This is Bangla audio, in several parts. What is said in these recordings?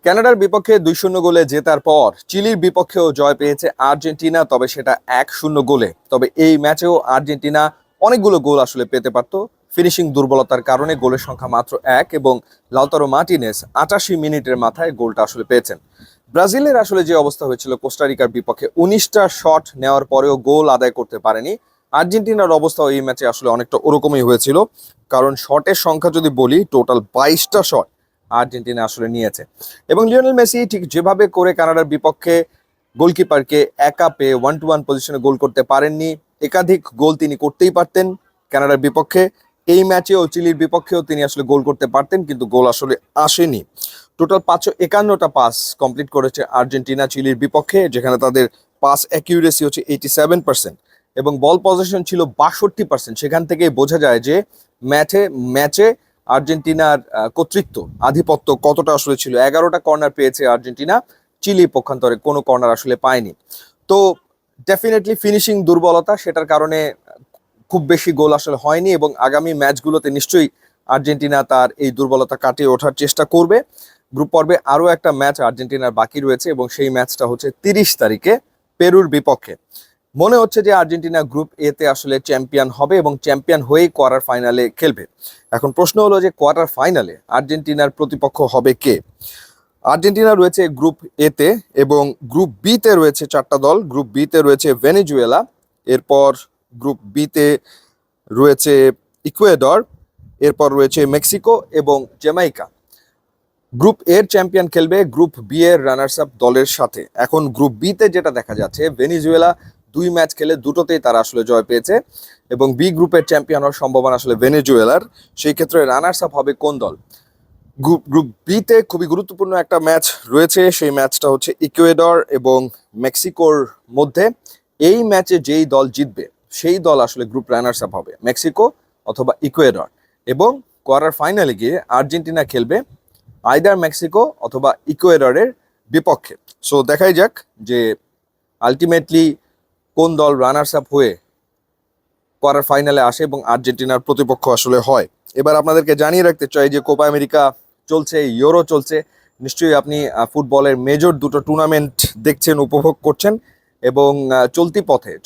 কানাডার বিপক্ষে 2-0 গোলে জেতার পর চিলির বিপক্ষেও জয় পেয়েছে আর্জেন্টিনা, তবে সেটা 1-0 গোলে। তবে এই ম্যাচেও আর্জেন্টিনা অনেকগুলো গোল আসলে পেতে পারত। ফিনিশিং দুর্বলতার কারণে গোলের সংখ্যা মাত্র 1 এবং লাউতারো মার্টিনেজ 88 মিনিটের মাথায় গোলটা আসলে পেয়েছেন। ব্রাজিলের আসলে যে অবস্থা হয়েছিল কোস্টারিকার বিপক্ষে 19টা শট নেওয়ার পরেও গোল আদায় করতে পারেনি। আর্জেন্টিনার অবস্থাও এই ম্যাচে আসলে অনেকটা ওরকমই হয়েছিল, কারণ শটের সংখ্যা যদি বলি টোটাল 22টা শট আর্জেন্টিনা আসলে নিয়েছে। এবং লিওনেল মেসি ঠিক যেভাবে করে কানাডার বিপক্ষে গোলকিপারকে একা পেয়ে 1-to-1 পজিশনে গোল করতে পারেননি, একাধিক গোল তিনি করতেই পারতেন কানাডার বিপক্ষে। এই ম্যাচেও চিলির বিপক্ষেও তিনি আসলে গোল করতে পারতেন, কিন্তু গোল আসলে আসেনি। টোটাল 551টা পাস কমপ্লিট করেছে আর্জেন্টিনা চিলির বিপক্ষে, যেখানে তাদের পাস অ্যাকিউরেসি হচ্ছে 87% এবং বল পজিশন ছিল 62%। সেখান থেকেই বোঝা যায় যে ম্যাচে আর্জেন্টিনার কর্তৃত্ব, আধিপত্য কতটা আসলে ছিল। 11টা কর্নার পেয়েছে আর্জেন্টিনা, চিলি পক্ষান্তরে কোনো কর্নার আসলে পায়নি। তো ডেফিনেটলি ফিনিশিং দুর্বলতা, সেটার কারণে খুব বেশি গোল আসলে হয়নি এবং আগামী ম্যাচগুলোতে নিশ্চয়ই আর্জেন্টিনা তার এই দুর্বলতা কাটিয়ে ওঠার চেষ্টা করবে। গ্রুপ পর্বে আরও একটা ম্যাচ আর্জেন্টিনার বাকি রয়েছে এবং সেই ম্যাচটা হচ্ছে 30 তারিখে পেরুর বিপক্ষে। মনে হচ্ছে যে আর্জেন্টিনা গ্রুপ এ তে আসলে চ্যাম্পিয়ন হবে এবং চ্যাম্পিয়ন হয়েই কোয়ার্টার ফাইনালে খেলবে। এখন প্রশ্ন হলো যে কোয়ার্টার ফাইনালে আর্জেন্টিনার প্রতিপক্ষ হবে কে? আর্জেন্টিনা রয়েছে গ্রুপ এ তে এবং গ্রুপ বি তে রয়েছে 4টা দল। গ্রুপ বি তে রয়েছে ভেনেজুয়েলা, এরপর গ্রুপ বি তে রয়েছে ইকুয়েডর, এরপর রয়েছে মেক্সিকো এবং জ্যামাইকা। গ্রুপ এর চ্যাম্পিয়ন খেলবে গ্রুপ বি এর রানার্স আপ দলের সাথে। এখন গ্রুপ বি তে যেটা দেখা যাচ্ছে, ভেনেজুয়েলা 2 ম্যাচ খেলে দুটোতেই তারা আসলে জয় পেয়েছে এবং বি গ্রুপের চ্যাম্পিয়ন হওয়ার সম্ভাবনা আসলে ভেনেজুয়েলার। সেই ক্ষেত্রে রানার্স আপ হবে কোন দল? গ্রুপ বি তে খুবই গুরুত্বপূর্ণ একটা ম্যাচ রয়েছে, সেই ম্যাচটা হচ্ছে ইকুয়েডর এবং মেক্সিকোর মধ্যে। এই ম্যাচে যেই দল জিতবে সেই দল আসলে গ্রুপ রানার্স আপ হবে, মেক্সিকো অথবা ইকুয়েডর। এবং কোয়ার্টার ফাইনালে গিয়ে আর্জেন্টিনা খেলবে আইদার মেক্সিকো অথবা ইকুয়েডরের বিপক্ষে। সো দেখাই যাক যে আলটিমেটলি কোন দল রানার্স আপ হয়ে কোয়ার্টার ফাইনালে আসে এবং আর্জেন্টিনার প্রতিপক্ষ আসলে হয়। এবার আপনাদেরকে জানিয়ে রাখতে চাই যে কোপা আমেরিকা চলছে, ইউরো চলছে। নিশ্চয়ই আপনি ফুটবলের মেজর দুটো টুর্নামেন্ট দেখছেন, উপভোগ করছেন এবং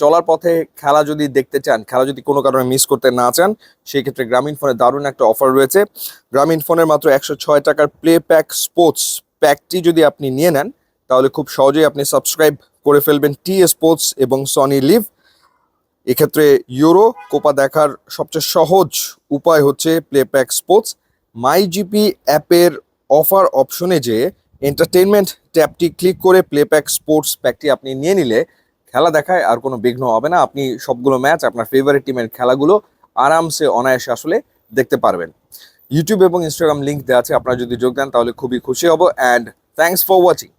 চলার পথে খেলা যদি দেখতে চান, খেলা যদি কোনো কারণে মিস করতে না চান, সেই ক্ষেত্রে গ্রামীণ ফোনে দারুণ একটা অফার রয়েছে। গ্রামীণ ফোনের মাত্র 106 টাকার প্লে প্যাক স্পোর্টস প্যাকটি যদি আপনি নিয়ে নেন, তাহলে খুব সহজেই আপনি সাবস্ক্রাইব করে ফেলবেন টি স্পোর্টস এবং সনি লিভ। এক্ষেত্রে ইউরো কোপা দেখার সবচেয়ে সহজ উপায় হচ্ছে প্লে প্যাক স্পোর্টস। মাই জিপি অ্যাপের অফার অপশনে যে এন্টারটেনমেন্ট ট্যাবটি ক্লিক করে প্লে প্যাক স্পোর্টস প্যাকটি আপনি নিয়ে নিলে খেলা দেখায় আর কোনো বিঘ্ন হবে না। আপনি সবগুলো ম্যাচ, আপনার ফেভারিট টিমের খেলাগুলো আরামসে অনায়াসে আসলে দেখতে পারবেন। ইউটিউব এবং ইনস্টাগ্রাম লিঙ্ক দেওয়া আছে, আপনারা যদি যোগ দেন তাহলে খুবই খুশি হব। And thanks for watching.